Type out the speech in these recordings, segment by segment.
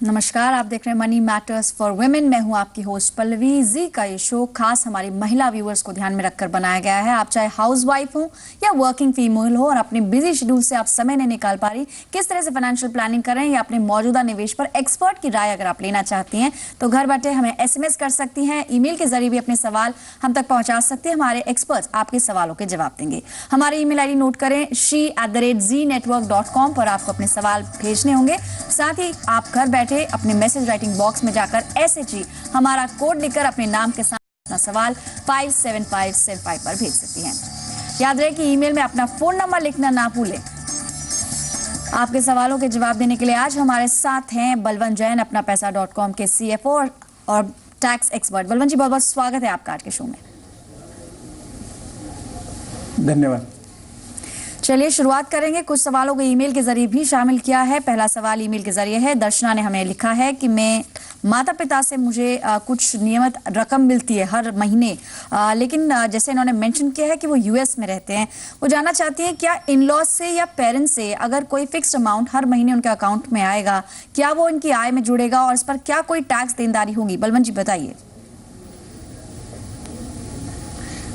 नमस्कार, आप देख रहे हैं मनी मैटर्स फॉर वुमेन। मैं हूं आपकी होस्ट पल्लवी। जी का ये शो खास हमारी महिला व्यूअर्स को ध्यान में रखकर बनाया गया है। आप चाहे हाउसवाइफ हो या वर्किंग फीमेल हो और अपने बिजी शेड्यूल से आप समय नहीं निकाल पा रही, किस तरह से फाइनेंशियल प्लानिंग करें या अपने मौजूदा निवेश पर एक्सपर्ट की राय अगर आप लेना चाहती हैं तो घर बैठे हमें SMS कर सकती हैं, ईमेल के जरिए भी अपने सवाल हम तक पहुंचा सकते हैं। हमारे एक्सपर्ट्स आपके सवालों के जवाब देंगे। हमारी ईमेल ID नोट करें, she@znetwork.com पर आपको अपने सवाल भेजने होंगे। साथ ही आप घर बैठे अपने मैसेज राइटिंग बॉक्स में जाकर SHE हमारा कोड लिखकर अपने नाम के साथ अपना सवाल 57575 पर भेज सकती हैं। याद रहे कि ईमेल में अपना फोन नंबर लिखना ना भूलें। आपके सवालों के जवाब देने के लिए आज हमारे साथ हैं बलवंत जैन, अपना पैसा.com के CFO और टैक्स एक्सपर्ट। बलवंत जी, बहुत बहुत स्वागत है आपका आज के शो में। धन्यवाद। चलिए शुरुआत करेंगे। कुछ सवालों को ईमेल के जरिए भी शामिल किया है। पहला सवाल ईमेल के जरिए है। दर्शना ने हमें लिखा है कि मैं माता पिता से मुझे कुछ नियमित रकम मिलती है हर महीने, लेकिन जैसे इन्होंने मेंशन किया है कि वो US में रहते हैं। वो जानना चाहती हैं क्या इन लॉज से या पेरेंट्स से अगर कोई फिक्स्ड अमाउंट हर महीने उनके अकाउंट में आएगा, क्या वो उनकी आय में जुड़ेगा और इस पर क्या कोई टैक्स देनदारी होगी? बलवंत जी बताइए।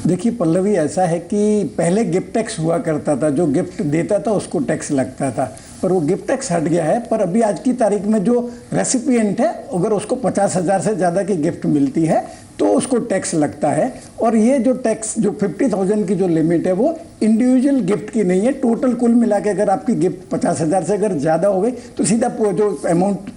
देखिए पल्लवी, ऐसा है कि पहले गिफ्ट टैक्स हुआ करता था। जो गिफ्ट देता था उसको टैक्स लगता था, पर वो गिफ्ट टैक्स हट गया है। पर अभी आज की तारीख में जो रेसिपिएंट है, अगर उसको 50,000 से ज़्यादा की गिफ्ट मिलती है तो उसको टैक्स लगता है। और ये जो टैक्स जो 50,000 की जो लिमिट है वो इंडिविजुअल गिफ्ट की नहीं है, टोटल कुल मिला के अगर आपकी गिफ्ट 50,000 से अगर ज़्यादा हो गई तो सीधा जो अमाउंट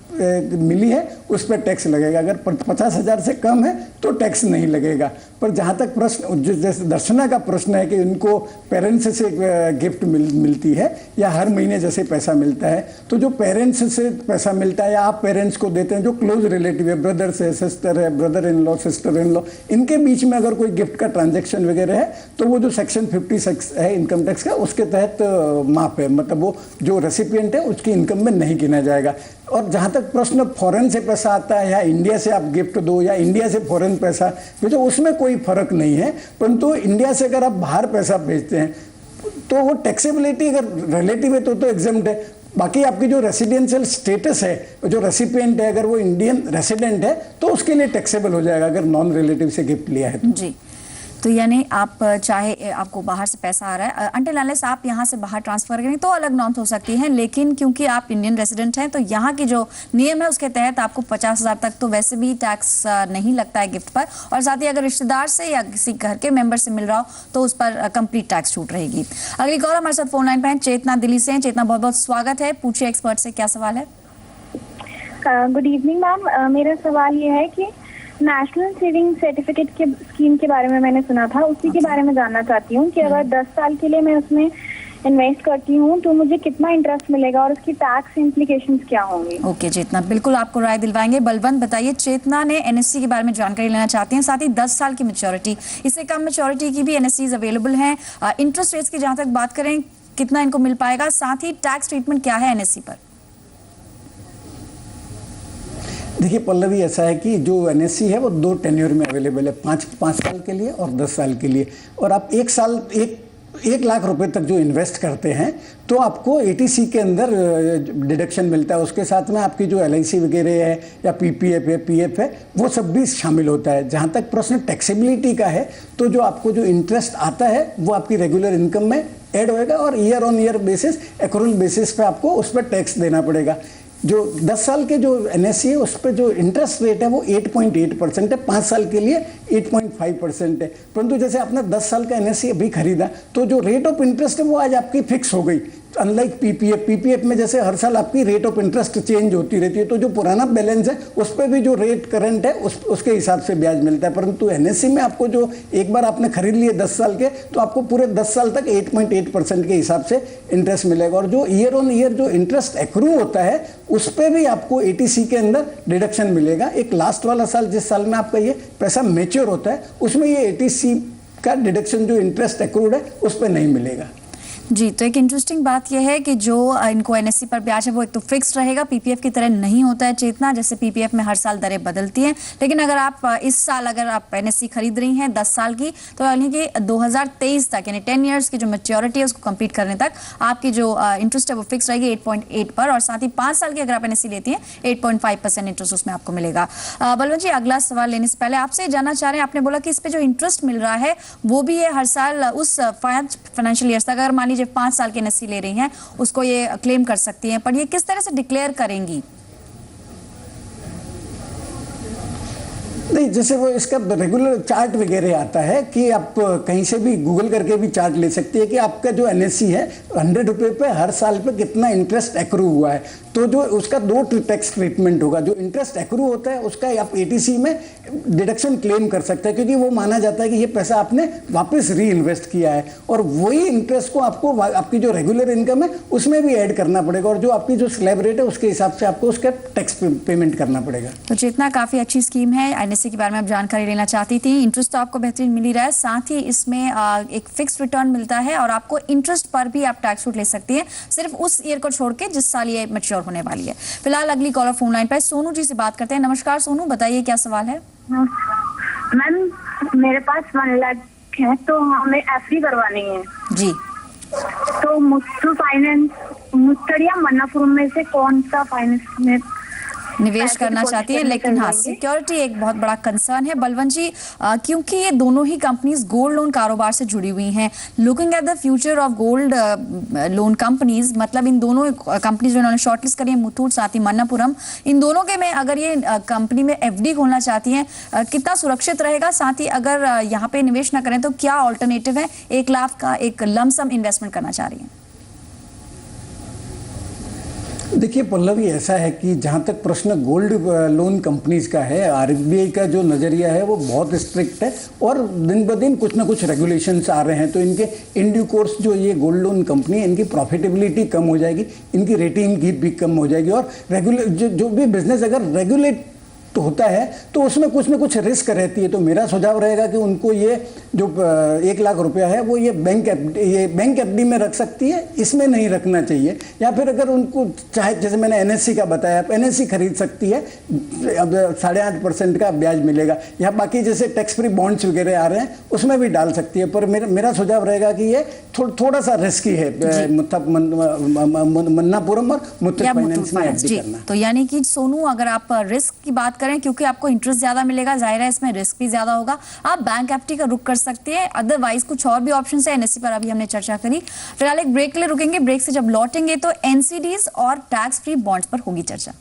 मिली है उस पर टैक्स लगेगा। अगर 50,000 से कम है तो टैक्स नहीं लगेगा। पर जहाँ तक प्रश्न, जैसे दर्शना का प्रश्न है कि उनको पेरेंट्स से गिफ्ट मिलती है या हर महीने जैसे पैसा मिलता है, तो जो पेरेंट्स से पैसा मिलता है या आप पेरेंट्स को देते हैं, जो क्लोज रिलेटिव है, ब्रदर से, सिस्टर है, brother in law, sister in law, इनके बीच में अगर कोई गिफ्ट का ट्रांजेक्शन वगैरह है तो वो जो सेक्शन 56 है इनकम टैक्स का, उसके तहत माफ है, मतलब वो जो रेसिपिएंट है उसकी इनकम में नहीं गिना जाएगा। और जहाँ तक प्रश्न फॉरेन से पैसा आता है या इंडिया से आप गिफ्ट दो या इंडिया से फॉरेन पैसा भेजो, उसमें कोई फर्क नहीं है। परंतु इंडिया से अगर आप बाहर पैसा भेजते हैं तो वो टैक्सेबिलिटी अगर रिलेटिव है तो एग्जम्प्ट है। बाकी आपकी जो रेसिडेंशियल स्टेटस है, जो रेसिपिएंट है, अगर वो इंडियन रेसिडेंट है तो उसके लिए टैक्सेबल हो जाएगा अगर नॉन रिलेटिव से गिफ्ट लिया है तो। जी, तो यानी आप चाहे आपको बाहर से पैसा आ रहा है, अनटिल अनलेस आप यहाँ से बाहर ट्रांसफर करें तो अलग नॉर्म्स हो सकती हैं, लेकिन क्योंकि आप इंडियन रेजिडेंट हैं तो यहाँ की जो नियम है उसके तहत आपको 50,000 तक तो वैसे भी टैक्स नहीं लगता है गिफ्ट पर। और साथ ही अगर रिश्तेदार से या किसी घर के मेंबर से मिल रहा हो तो उस पर कंप्लीट टैक्स छूट रहेगी। अगली कॉल हमारे साथ फोन लाइन पे है चेतना, दिल्ली से। चेतना, बहुत बहुत स्वागत है। पूछिए एक्सपर्ट से, क्या सवाल है? गुड इवनिंग मैम, मेरा सवाल ये है कि नेशनल सेविंग सर्टिफिकेट के स्कीम के बारे में मैंने सुना था, उसी के बारे में जानना चाहती हूँ कि अगर 10 साल के लिए मैं उसमें इन्वेस्ट करती हूँ तो मुझे कितना इंटरेस्ट मिलेगा और उसकी टैक्स इम्प्लीकेशंस क्या होंगे? ओके चेतना, बिल्कुल आपको राय दिलवाएंगे। बलवंत बताइए, चेतना ने NSE के बारे में जानकारी लेना चाहती हैं, साथ ही 10 साल की मैच्योरिटी, इससे कम मैच्योरिटी की भी NSEs अवेलेबल हैं। इंटरेस्ट रेट्स की जहाँ तक बात करें, कितना इनको मिल पाएगा, साथ ही टैक्स ट्रीटमेंट क्या है NSE पर? देखिए पल्लवी, ऐसा है कि जो NSE है वो 2 टेन्योर में अवेलेबल है, 5 साल के लिए और 10 साल के लिए। और आप 1 लाख रुपए तक जो इन्वेस्ट करते हैं तो आपको ATC के अंदर डिडक्शन मिलता है। उसके साथ में आपकी जो LIC वगैरह है या PPF है, PF है, वो सब भी शामिल होता है। जहाँ तक प्रश्न टैक्सेबिलिटी का है तो जो आपको जो इंटरेस्ट आता है वो आपकी रेगुलर इनकम में ऐड होएगा और year on year basis, accrual basis पे आपको उस पर टैक्स देना पड़ेगा। जो 10 साल के जो NSE है उस पर जो इंटरेस्ट रेट है वो 8.8% है, 5 साल के लिए 8.5% है। परंतु जैसे आपने 10 साल का NSE अभी खरीदा तो जो रेट ऑफ इंटरेस्ट है वो आज आपकी फिक्स हो गई। अनलाइक PPF में जैसे हर साल आपकी रेट ऑफ इंटरेस्ट चेंज होती रहती है, तो जो पुराना बैलेंस है उस पर भी जो रेट करंट है उसके हिसाब से ब्याज मिलता है। परंतु NSE में आपको जो एक बार आपने खरीद लिए 10 साल के, तो आपको पूरे 10 साल तक 8.8% के हिसाब से इंटरेस्ट मिलेगा। और जो ईयर ऑन ईयर जो इंटरेस्ट एक्रू होता है उस पर भी आपको ATC के अंदर डिडक्शन मिलेगा। एक लास्ट वाला साल, जिस साल में आपका ये पैसा मेच्योर होता है, उसमें ये ATC का डिडक्शन जो इंटरेस्ट एक्रूड है उस पर नहीं मिलेगा। जी, तो एक इंटरेस्टिंग बात यह है कि जो इनको एनएससी पर ब्याज है वो एक तो फिक्स रहेगा, पीपीएफ की तरह नहीं होता है चेतना, जैसे पीपीएफ में हर साल दरें बदलती हैं। लेकिन अगर आप इस साल अगर आप एनएससी खरीद रही हैं 10 साल की, तो यानी कि 2023 तक यानी 10 ईयर्स की जो मैच्योरिटी है उसको कंप्लीट करने तक आपकी जो इंटरेस्ट है वो फिक्स रहेगी 8.8 पर, और साथ ही 5 साल की अगर आप एनएससी लेती हैं 8.5% इंटरेस्ट उसमें आपको मिलेगा। बलवंत जी, अगला सवाल लेने से पहले आपसे जानना चाह रहे हैं, आपने बोला कि इस पे जो इंटरेस्ट मिल रहा है वो भी है हर साल उस 5 फाइनेंशियल ईयर्स तक, अगर मान लीजिए 5 साल की एनएससी ले रही हैं उसको ये क्लेम कर सकती हैं, पर ये किस तरह से डिक्लेयर करेंगी? नहीं, जैसे वो इसका रेगुलर चार्ट वगैरह आता है कि आप कहीं से भी गूगल करके भी चार्ट ले सकते हैं कि आपका जो एनएससी है 100 रुपये पे हर साल पे कितना इंटरेस्ट एक्रू हुआ है। तो जो उसका 2 टैक्स ट्रीटमेंट होगा। जो इंटरेस्ट एक्रू होता है उसका आप एटीसी में डिडक्शन क्लेम कर सकते हैं, क्योंकि वो माना जाता है कि ये पैसा आपने वापस री इन्वेस्ट किया है, और वही इंटरेस्ट को आपको आपकी जो रेगुलर इनकम है उसमें भी ऐड करना पड़ेगा, और जो आपकी जो स्लैब रेट है उसके हिसाब से आपको उसका टैक्स पेमेंट करना पड़ेगा। तो चेतना, काफी अच्छी स्कीम है, एनएससी के बारे में आप जानकारी लेना चाहती थी। इंटरेस्ट तो आपको बेहतरीन मिल ही रहा है, साथ ही इसमें एक फिक्स रिटर्न मिलता है, और आपको इंटरेस्ट पर भी आप टैक्स छूट ले सकती हैं, सिर्फ उस ईयर को छोड़ के जिस साल ये मैच्योर होने वाली है। फिलहाल अगली कॉलर फोन लाइन पर सोनू जी से बात करते हैं। नमस्कार सोनू, बताइए क्या सवाल है? मैम, मेरे पास 1 लाख है, तो हमें एफडी करवानी है जी। तो मुथूट फाइनेंस, मुथूट या मन्नापुरम में से कौन सा फाइनेंस में निवेश करना चाहती है? लेकिन हाँ, सिक्योरिटी एक बहुत बड़ा कंसर्न है बलवंत जी, क्योंकि ये दोनों ही कंपनीज गोल्ड लोन कारोबार से जुड़ी हुई हैं। Looking at the future of gold loan companies, मतलब इन दोनों कंपनीज जो इन्होंने शॉर्टलिस्ट करी है, मुथूट साथ ही मन्नापुरम, इन दोनों के में अगर ये कंपनी में एफडी खोलना चाहती हैं, कितना सुरक्षित रहेगा? साथ ही अगर यहाँ पे निवेश ना करें तो क्या ऑल्टरनेटिव है? 1 लाख का एक लमसम इन्वेस्टमेंट करना चाह रही है। देखिए पल्लवी, ऐसा है कि जहाँ तक प्रश्न गोल्ड लोन कंपनीज का है, आरबीआई का जो नज़रिया है वो बहुत स्ट्रिक्ट है, और दिन ब दिन कुछ ना कुछ रेगुलेशंस आ रहे हैं। तो इनके इन ड्यू कोर्स जो ये गोल्ड लोन कंपनी है, इनकी प्रॉफिटेबिलिटी कम हो जाएगी, इनकी रेटिंग की भी कम हो जाएगी, और जो भी बिजनेस अगर रेगुलेट तो होता है तो उसमें कुछ ना कुछ रिस्क रहती है। तो मेरा सुझाव रहेगा कि उनको ये जो 1 लाख रुपया है वो ये बैंक एफडी में रख सकती है, इसमें नहीं रखना चाहिए। या फिर अगर उनको चाहे, जैसे मैंने एनएससी का बताया, आप एनएससी खरीद सकती है, अब 8.5% का ब्याज मिलेगा, या बाकी जैसे टैक्स फ्री बॉन्ड्स वगैरह आ रहे हैं उसमें भी डाल सकती है। पर मेरा सुझाव रहेगा कि ये थोड़ा सा रिस्की है मन्नापुरम और मुथूट फाइनेंस में एफडी करना। तो यानी कि सोनू, अगर आप रिस्क की बात करें, क्योंकि आपको इंटरेस्ट ज्यादा मिलेगा, जाहिर है इसमें रिस्क भी ज्यादा होगा, आप बैंक एफडी का रुख कर सकते हैं। अदरवाइज कुछ और भी ऑप्शन है, एनएससी पर अभी हमने चर्चा करी। फिलहाल एक ब्रेक के लिए रुकेंगे, ब्रेक से जब लौटेंगे तो एनसीडीज और टैक्स फ्री बॉन्ड्स पर होगी चर्चा।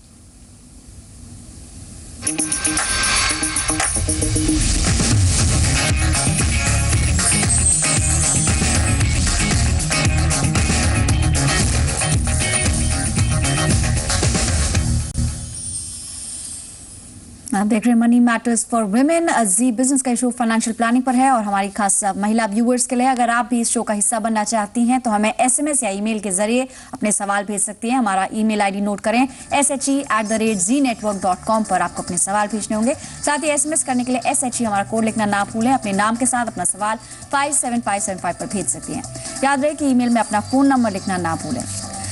आप देख रहे हैं money matters for women. Zee business का शो फाइनेंशियल प्लानिंग पर है, और हमारी खास महिला व्यूअर्स के लिए, अगर आप भी इस शो का हिस्सा बनना चाहती हैं तो हमें एसएमएस या ईमेल के जरिए अपने सवाल भेज सकती हैं। हमारा ईमेल आईडी नोट करें, she@znetwork.com पर आपको अपने सवाल भेजने होंगे। साथ ही एसएमएस करने के लिए SHE हमारा कोड लिखना ना भूलें। अपने नाम के साथ अपना सवाल 57575 पर भेज सकती हैं। याद रहे कि ईमेल में अपना फोन नंबर लिखना ना भूलें।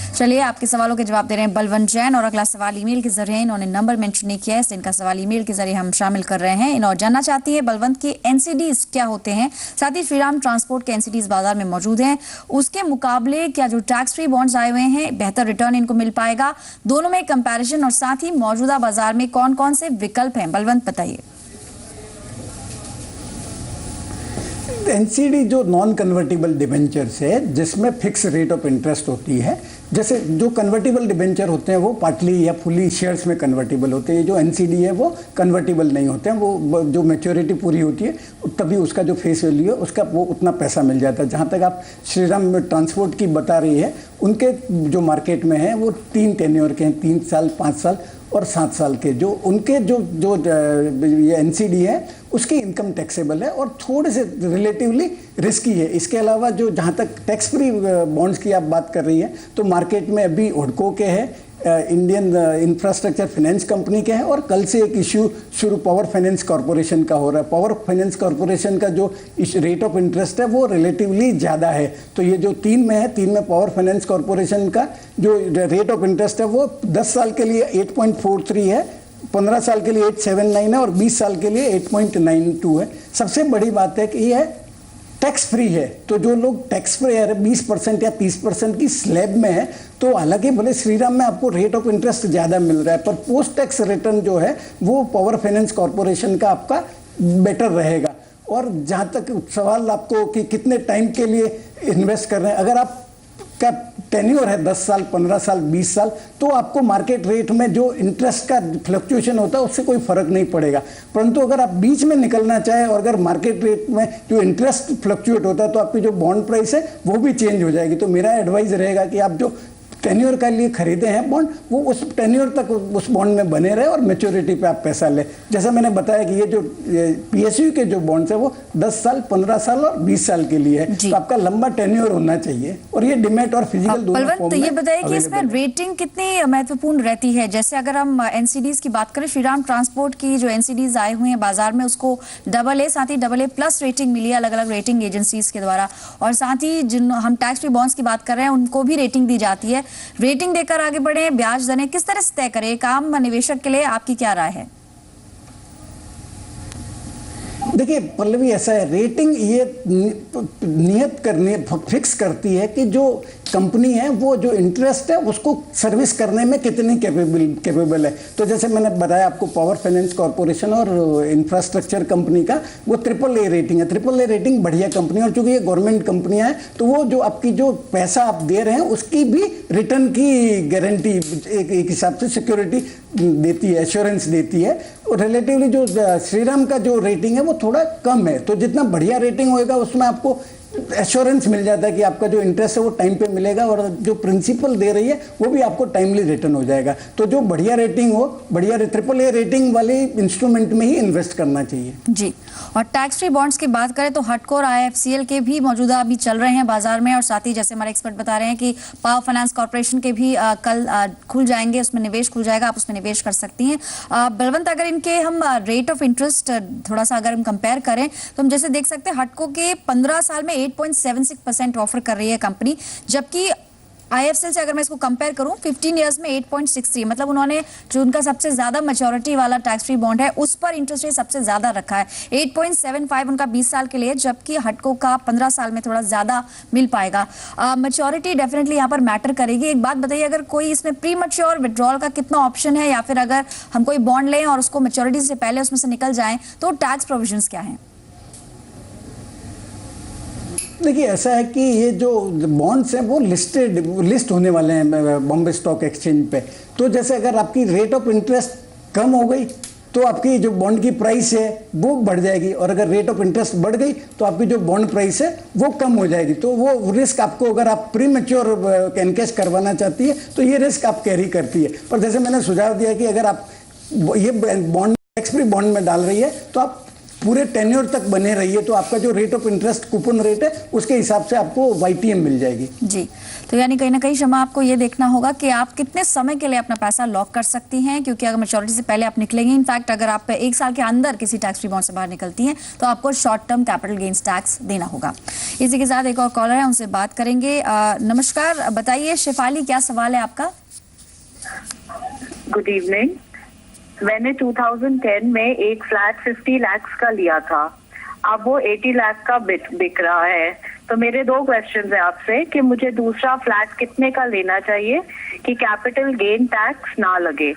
चलिए, आपके सवालों के जवाब दे रहे हैं बलवंत जैन, और अगला सवाल ईमेल के जरिए, इन्होंने नंबर मेंशन नहीं किया है, इनका सवाल ईमेल के जरिए हम शामिल कर रहे हैं। इन्होंने जानना चाहती है बलवंत की एनसीडीज क्या होते हैं, साथ ही श्रीराम ट्रांसपोर्ट के एनसीडीज बाजार में मौजूद हैं, उसके मुकाबले क्या जो टैक्स फ्री बॉन्ड्स आए हुए हैं बेहतर रिटर्न इनको मिल पाएगा, दोनों में कंपैरिजन, और साथ ही मौजूदा बाजार में कौन कौन से विकल्प हैं? बलवंत बताइए। एनसीडी जो नॉन कन्वर्टेबल डिबेंचर्स है, जिसमें फिक्स रेट ऑफ इंटरेस्ट होती है, जैसे जो कन्वर्टेबल डिबेंचर होते हैं वो पार्टली या फुली शेयर्स में कन्वर्टेबल होते हैं, जो एनसीडी है वो कन्वर्टेबल नहीं होते हैं, वो जो मैच्योरिटी पूरी होती है तभी उसका जो फेस वैल्यू है उसका वो उतना पैसा मिल जाता है। जहाँ तक आप श्रीराम ट्रांसपोर्ट की बता रही है, उनके जो मार्केट में है वो 3 टेन्योर के हैं, 3 साल, 5 साल और 7 साल के। जो उनके जो ये एनसीडी है उसकी इनकम टैक्सेबल है और थोड़े से रिलेटिवली रिस्की है। इसके अलावा जो जहाँ तक टैक्स फ्री बॉन्ड्स की आप बात कर रही है, तो मार्केट में अभी ओडको के है, इंडियन इंफ्रास्ट्रक्चर फाइनेंस कंपनी के हैं, और कल से एक इश्यू शुरू पावर फाइनेंस कॉरपोरेशन का हो रहा है। पावर फाइनेंस कॉरपोरेशन का जो रेट ऑफ इंटरेस्ट है वो रिलेटिवली ज़्यादा है। तो ये जो 3 में है, 3 में पावर फाइनेंस कॉरपोरेशन का जो रेट ऑफ इंटरेस्ट है वो 10 साल के लिए 8.43 है, 15 साल के लिए 8.79 है और 20 साल के लिए 8.92 है। सबसे बड़ी बात है कि ये टैक्स फ्री है। तो जो लोग टैक्स फ्री है 20% या 30% की स्लैब में है, तो हालांकि भले श्रीराम में आपको रेट ऑफ इंटरेस्ट ज़्यादा मिल रहा है, पर पोस्ट टैक्स रिटर्न जो है वो पावर फाइनेंस कॉरपोरेशन का आपका बेटर रहेगा। और जहाँ तक सवाल आपको कि कितने टाइम के लिए इन्वेस्ट कर रहे हैं, अगर आप का टेन्योर है 10 साल, 15 साल, 20 साल, तो आपको मार्केट रेट में जो इंटरेस्ट का फ्लक्चुएशन होता है उससे कोई फर्क नहीं पड़ेगा। परंतु अगर आप बीच में निकलना चाहें और अगर मार्केट रेट में जो इंटरेस्ट फ्लक्चुएट होता है तो आपकी जो बॉन्ड प्राइस है वो भी चेंज हो जाएगी। तो मेरा एडवाइस रहेगा कि आप जो टेन्योर के लिए खरीदे हैं बॉन्ड, वो उस टेन्योर तक उस बॉन्ड में बने रहे और मैच्योरिटी पे आप पैसा ले। जैसा मैंने बताया कि ये जो पीएसयू के जो बॉन्ड्स है वो 10 साल, 15 साल और 20 साल के लिए है, तो आपका लंबा टेन्योर होना चाहिए। और ये डिमेट और फिजिकल दोनों फॉर्म में। तो ये बताइए कि इसमें रेटिंग कितनी महत्वपूर्ण रहती है? जैसे अगर हम एनसीडीज की बात करें, श्रीराम ट्रांसपोर्ट की जो एनसीडीज आए हुए हैं बाजार में, उसको AA साथ ही AA+ रेटिंग मिली है अलग अलग रेटिंग एजेंसीज के द्वारा, और साथ ही जिन हम टैक्स फ्री बॉन्ड्स की बात कर रहे हैं उनको भी रेटिंग दी जाती है। रेटिंग देकर आगे बढ़े, ब्याज दरें किस तरह से तय करें? काम निवेशक के लिए आपकी क्या राय है? देखिए पल्लवी, ऐसा है, रेटिंग ये नियत करनी फिक्स करती है कि जो कंपनी है वो जो इंटरेस्ट है उसको सर्विस करने में कितनी कैपेबल है। तो जैसे मैंने बताया आपको, पावर फाइनेंस कॉरपोरेशन और इंफ्रास्ट्रक्चर कंपनी का वो AAA रेटिंग है। AAA रेटिंग बढ़िया कंपनी, और चूंकि ये गवर्नमेंट कंपनियां हैं तो वो जो आपकी जो पैसा आप दे रहे हैं उसकी भी रिटर्न की गारंटी एक हिसाब से सिक्योरिटी देती है, एश्योरेंस देती है। और रिलेटिवली जो श्रीराम का जो रेटिंग है वो थोड़ा कम है। तो जितना बढ़िया रेटिंग होएगा उसमें आपको एश्योरेंस मिल जाता है कि आपका जो इंटरेस्ट है वो टाइम पे मिलेगा, और जो प्रिंसिपल दे रही है वो भी आपको टाइमली रिटर्न हो जाएगा। तो जो बढ़िया रेटिंग हो, बढ़िया AAA रेटिंग वाले इंस्ट्रूमेंट में ही इन्वेस्ट करना चाहिए जी। और टैक्स फ्री बॉन्ड्स की बात करें तो हटको और IFCL के भी मौजूदा अभी चल रहे हैं बाजार में, और साथ ही जैसे हमारे एक्सपर्ट बता रहे हैं कि पावर फाइनेंस कॉर्पोरेशन के भी कल खुल जाएंगे, उसमें निवेश खुल जाएगा, आप उसमें निवेश कर सकती हैं। बलवंत, अगर इनके हम रेट ऑफ इंटरेस्ट थोड़ा सा अगर हम कंपेयर करें तो हम जैसे देख सकते हैं हटको के 15 साल में 8.76% ऑफर कर रही है कंपनी, जबकि IFCL से अगर मैं इसको कंपेयर करूं 15 इयर्स में 8.63, मतलब उन्होंने जो उनका सबसे ज्यादा मैच्योरिटी वाला टैक्स फ्री बॉन्ड है उस पर इंटरेस्ट रेट सबसे ज्यादा रखा है। 8.75 उनका 20 साल के लिए, जबकि हटको का 15 साल में थोड़ा ज्यादा मिल पाएगा। मैच्योरिटी डेफिनेटली यहाँ पर मैटर करेगी। एक बात बताइए, अगर कोई इसमें प्री मैच्योर विड्रॉल का कितना ऑप्शन है, या फिर अगर हम कोई बॉन्ड लें और उसको मैच्योरिटी से पहले उसमें से निकल जाएं तो टैक्स प्रोविजंस क्या हैं? देखिए ऐसा है कि ये जो बॉन्ड्स हैं वो लिस्ट होने वाले हैं बॉम्बे स्टॉक एक्सचेंज पे। तो जैसे अगर आपकी रेट ऑफ इंटरेस्ट कम हो गई तो आपकी जो बॉन्ड की प्राइस है वो बढ़ जाएगी, और अगर रेट ऑफ इंटरेस्ट बढ़ गई तो आपकी जो बॉन्ड प्राइस है वो कम हो जाएगी। तो वो रिस्क आपको, अगर आप प्री मैच्योर एनकैश करवाना चाहती है तो ये रिस्क आप कैरी करती है। पर जैसे मैंने सुझाव दिया कि अगर आप ये बॉन्ड टैक्स फ्री बॉन्ड में डाल रही है तो आप पूरे टेन्योर तक बने रहिए, तो आपका जो rate of interest coupon rate है उसके हिसाब से आपको YTM मिल जाएगी जी। तो यानी कहीं ना कहीं शमा, आपको ये देखना होगा कि आप कितने समय के लिए अपना पैसा लॉक कर सकती हैं, क्योंकि अगर मैच्योरिटी से पहले आप निकलेंगे, इनफैक्ट अगर आप 1 साल के अंदर किसी टैक्स फ्री बॉन्ड से बाहर निकलती हैं तो आपको short term capital gains tax देना होगा। इसी के साथ एक और कॉलर है, उनसे बात करेंगे। नमस्कार, बताइए शेफाली, क्या सवाल है आपका? Good evening. मैंने 2010 में एक फ्लैट 50 लाख का लिया था, अब वो 80 लाख का बिक रहा है। तो मेरे 2 क्वेश्चन है आपसे कि मुझे दूसरा फ्लैट कितने का लेना चाहिए कि कैपिटल गेन टैक्स ना लगे,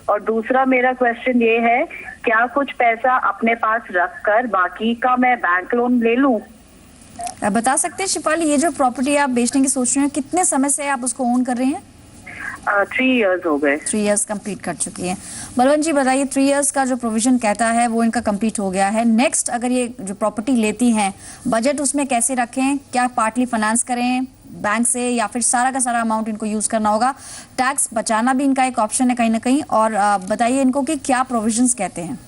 और दूसरा मेरा क्वेश्चन ये है, क्या कुछ पैसा अपने पास रखकर बाकी का मैं बैंक लोन ले लूं? बता सकते हैं शिफाली, ये जो प्रॉपर्टी आप बेचने की सोच रहे हैं, कितने समय से आप उसको ओन कर रहे हैं? 3 इयर्स हो गए। 3 इयर्स कंप्लीट कर चुकी हैं। बलवंत जी बताइए, 3 इयर्स का जो प्रोविजन कहता है वो इनका कंप्लीट हो गया है। नेक्स्ट अगर ये जो प्रॉपर्टी लेती हैं, बजट उसमें कैसे रखें? क्या पार्टली फाइनेंस करें बैंक से, या फिर सारा का सारा अमाउंट इनको यूज करना होगा? टैक्स बचाना भी इनका एक ऑप्शन है कहीं ना कहीं, और बताइए इनको कि क्या प्रोविजंस कहते हैं।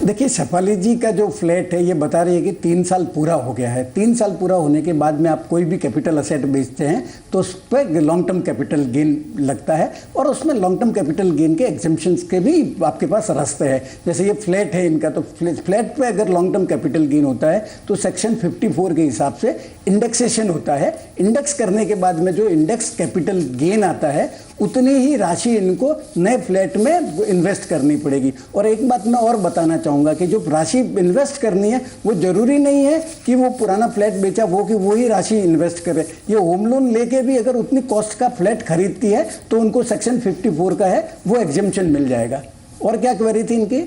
देखिए शेफाली जी का जो फ्लैट है ये बता रही है कि 3 साल पूरा हो गया है। 3 साल पूरा होने के बाद में आप कोई भी कैपिटल असेट बेचते हैं तो उस पर लॉन्ग टर्म कैपिटल गेन लगता है और उसमें लॉन्ग टर्म कैपिटल गेन के एग्जेम्पशंस के भी आपके पास रास्ते हैं। जैसे ये फ्लैट है इनका, तो फ्लैट पे अगर लॉन्ग टर्म कैपिटल गेन होता है तो सेक्शन 54 के हिसाब से इंडेक्सेशन होता है। इंडेक्स करने के बाद में जो इंडेक्स कैपिटल गेन आता है उतनी ही राशि इनको नए फ्लैट में इन्वेस्ट करनी पड़ेगी। और एक बात मैं और बताना चाहूँगा कि जो राशि इन्वेस्ट करनी है वो ज़रूरी नहीं है कि वो पुराना फ्लैट बेचा वो कि वही राशि इन्वेस्ट करे। ये होम लोन लेके भी अगर उतनी कॉस्ट का फ्लैट खरीदती है तो उनको सेक्शन 54 का है वो एग्जेम्पशन मिल जाएगा। और क्या क्वेरी थी इनकी?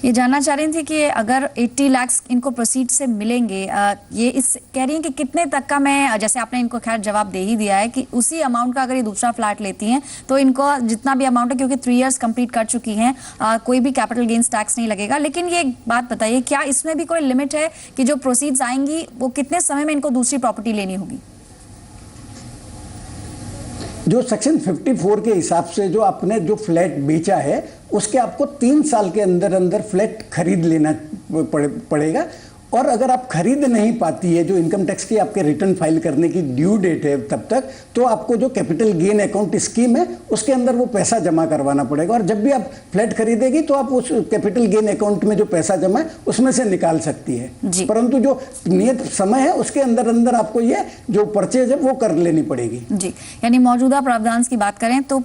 ये जानना चाह रही थी कि अगर 80 लाख इनको प्रोसीड से मिलेंगे, ये इस कह रही हैं कि कितने तक का, मैं जैसे आपने इनको खैर जवाब दे ही दिया है कि उसी अमाउंट का अगर ये दूसरा फ्लैट लेती हैं तो इनको जितना भी अमाउंट है, क्योंकि 3 इयर्स कंप्लीट कर चुकी हैं, कोई भी कैपिटल गेन्स टैक्स नहीं लगेगा। लेकिन ये एक बात बताइए, क्या इसमें भी कोई लिमिट है कि जो प्रोसीड्स आएंगी वो कितने समय में इनको दूसरी प्रॉपर्टी लेनी होगी? जो सेक्शन 54 के हिसाब से जो आपने जो फ्लैट बेचा है उसके आपको 3 साल के अंदर अंदर फ्लैट खरीद लेना पड़ेगा। और अगर आप खरीद नहीं पाती है, जो इनकम टैक्स की आपके रिटर्न फाइल करने की ड्यू डेट है तब तक, तो आपको जो कैपिटल गेन अकाउंट स्कीम है उसके अंदर वो पैसा जमा करवाना पड़ेगा। और जब भी आप फ्लैट खरीदेगी तो आप उस कैपिटल गेन अकाउंट में जो पैसा जमा है उसमें से निकाल सकती है, परंतु जो नियत समय है उसके अंदर अंदर आपको ये जो परचेज है वो कर लेनी पड़ेगी। जी, यानी मौजूदा प्रावधान की बात करें तो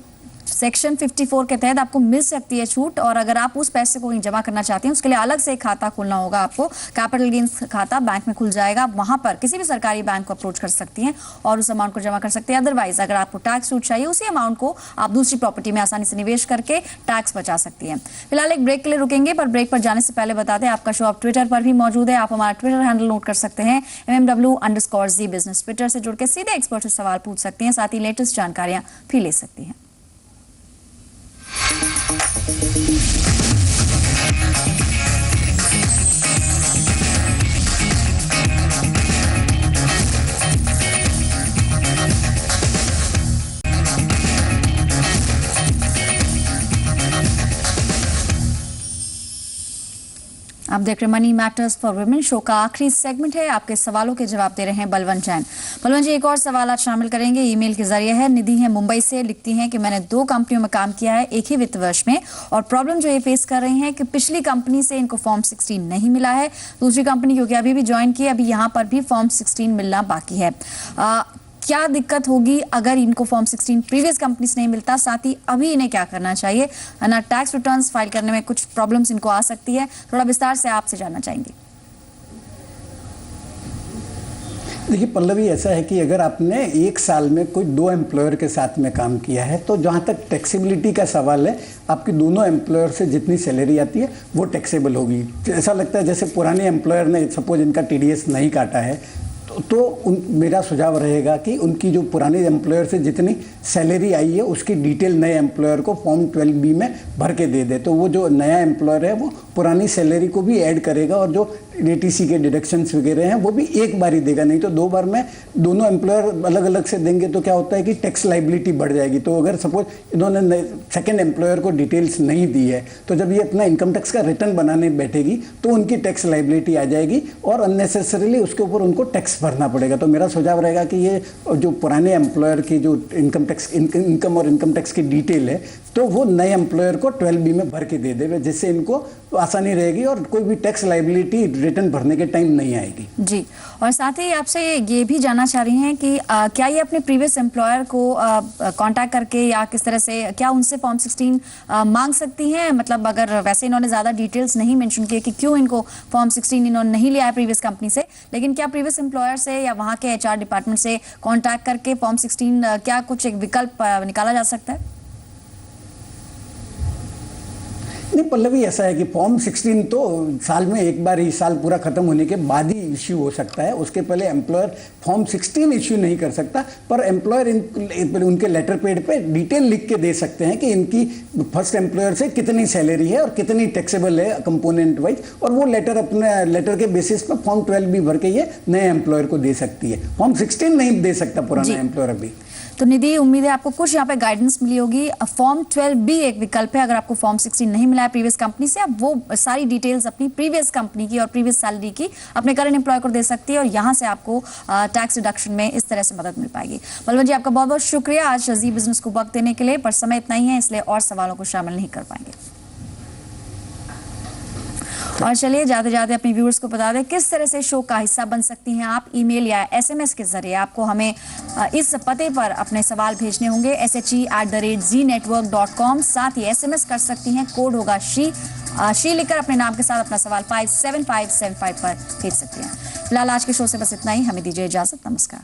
सेक्शन 54 के तहत आपको मिल सकती है छूट, और अगर आप उस पैसे को जमा करना चाहते हैं उसके लिए अलग से एक खाता खोलना होगा आपको। कैपिटल गेन्स खाता बैंक में खुल जाएगा, वहां पर किसी भी सरकारी बैंक को अप्रोच कर सकती हैं और उस अमाउंट को जमा कर सकते हैं। अदरवाइज अगर आपको टैक्स छूट चाहिए उसी अमाउंट को आप दूसरी प्रॉपर्टी में आसानी से निवेश करके टैक्स बचा सकती हैं। फिलहाल एक ब्रेक के लिए रुकेंगे, पर ब्रेक पर जाने से पहले बता दें आपका शो आप ट्विटर पर भी मौजूद है। आप हमारा ट्विटर हैंडल नोट कर सकते हैं MMW_Z बिजनेस। ट्विटर से जुड़ के सीधे एक्सपर्ट से सवाल पूछ सकते हैं, साथ ही लेटेस्ट जानकारियां भी ले सकती हैं। आप देख रहे money matters for women. Show का आखिरी सेगमेंट है, आपके सवालों के जवाब दे रहे हैं बलवंत जैन। बलवंत जी, एक और सवाल आज शामिल करेंगे, ईमेल के जरिए है। निधि है मुंबई से, लिखती हैं कि मैंने 2 कंपनियों में काम किया है एक ही वित्त वर्ष में, और प्रॉब्लम जो ये फेस कर रही हैं कि पिछली कंपनी से इनको फॉर्म 16 नहीं मिला है, दूसरी कंपनी क्योंकि अभी भी ज्वाइन की, अभी यहाँ पर भी फॉर्म 16 मिलना बाकी है। क्या दिक्कत होगी अगर इनको फॉर्म 16 प्रीवियस कंपनी से नहीं मिलता? साथ ही अभी इन्हें क्या करना चाहिए? ना टैक्स रिटर्न्स फाइल करने में कुछ प्रॉब्लम्स इनको आ सकती है, थोड़ा विस्तार से आपसे जानना चाहेंगे। देखिए पल्लवी, ऐसा है कि अगर आपने 1 साल में कोई 2 एम्प्लॉयर के साथ में काम किया है तो जहाँ तक टैक्सेबिलिटी का सवाल है, आपकी दोनों एम्प्लॉयर से जितनी सैलरी आती है वो टैक्सेबल होगी। ऐसा लगता है जैसे पुराने एम्प्लॉयर ने सपोज इनका TDS नहीं काटा है तो मेरा सुझाव रहेगा कि उनकी जो पुराने एम्प्लॉयर से जितनी सैलरी आई है उसकी डिटेल नए एम्प्लॉयर को फॉर्म 12B में भर के दे दे, तो वो जो नया एम्प्लॉयर है वो पुरानी सैलरी को भी ऐड करेगा और जो ATC के डिडक्शंस वगैरह हैं वो भी एक बार ही देगा, नहीं तो 2 बार में दोनों एम्प्लॉयर अलग अलग से देंगे तो क्या होता है कि टैक्स लाइबिलिटी बढ़ जाएगी। तो अगर सपोज इन्होंने सेकेंड एम्प्लॉयर को डिटेल्स नहीं दी है तो जब ये अपना इनकम टैक्स का रिटर्न बनाने बैठेगी तो उनकी टैक्स लाइबिलिटी आ जाएगी और अननेसेसरीली उसके ऊपर उनको टैक्स भरना पड़ेगा। तो मेरा सुझाव रहेगा कि ये जो पुराने एम्प्लॉयर की जो इनकम और इनकम टैक्स की डिटेल है तो वो नए एम्प्लॉयर को 12B में भर के दे देवे, जिससे इनको आसानी रहेगी और कोई भी टैक्स लाइबिलिटी रिटर्न भरने के टाइम नहीं आएगी। जी, और साथ ही आपसे ये भी जानना चाह रही हैं कि क्या ये अपने प्रीवियस एम्प्लॉयर को कांटेक्ट करके या किस तरह से क्या उनसे फॉर्म 16 मांग सकती हैं? मतलब अगर वैसे इन्होंने ज़्यादा डिटेल्स नहीं मेंशन किए कि क्यों इनको फॉर्म 16 इन्होंने नहीं लिया है प्रीवियस कंपनी से, लेकिन क्या प्रीवियस एम्प्लॉयर से या वहाँ के HR डिपार्टमेंट से कॉन्टैक्ट करके फॉर्म 16 क्या कुछ एक विकल्प निकाला जा सकता है? नहीं पल्लवी, ऐसा है कि फॉर्म 16 तो साल में एक बार ही, साल पूरा खत्म होने के बाद ही इश्यू हो सकता है, उसके पहले एम्प्लॉयर फॉर्म 16 इश्यू नहीं कर सकता। पर एम्प्लॉयर उनके लेटर पेड पे डिटेल लिख के दे सकते हैं कि इनकी फर्स्ट एम्प्लॉयर से कितनी सैलरी है और कितनी टैक्सेबल है कंपोनेंट वाइज, और वो लेटर अपने लेटर के बेसिस पर फॉर्म 12B भर के ये नए एम्प्लॉयर को दे सकती है। फॉर्म 16 नहीं दे सकता पुराना एम्प्लॉयर अभी। तो निधि, उम्मीद है आपको कुछ यहाँ पे गाइडेंस मिली होगी। फॉर्म 12B एक विकल्प है, अगर आपको फॉर्म 16 नहीं मिला है प्रीवियस कंपनी से, आप वो सारी डिटेल्स अपनी प्रीवियस कंपनी की और प्रीवियस सैलरी की अपने करंट एम्प्लॉय को दे सकती है और यहाँ से आपको टैक्स डिडक्शन में इस तरह से मदद मिल पाएगी। बलवंत जी, आपका बहुत बहुत शुक्रिया आज जी बिजनेस को वक्त देने के लिए, पर समय इतना ही है इसलिए और सवालों को शामिल नहीं कर पाएंगे। और चलिए जाते जाते अपने व्यूअर्स को बता दें किस तरह से शो का हिस्सा बन सकती हैं आप। ईमेल या एसएमएस के जरिए आपको हमें इस पते पर अपने सवाल भेजने होंगे she@znetwork.com। साथ ही एसएमएस कर सकती हैं, कोड होगा शी लिखकर अपने नाम के साथ अपना सवाल 57575 पर भेज सकती हैं। फिलहाल आज के शो से बस इतना ही, हमें दीजिए इजाजत, नमस्कार।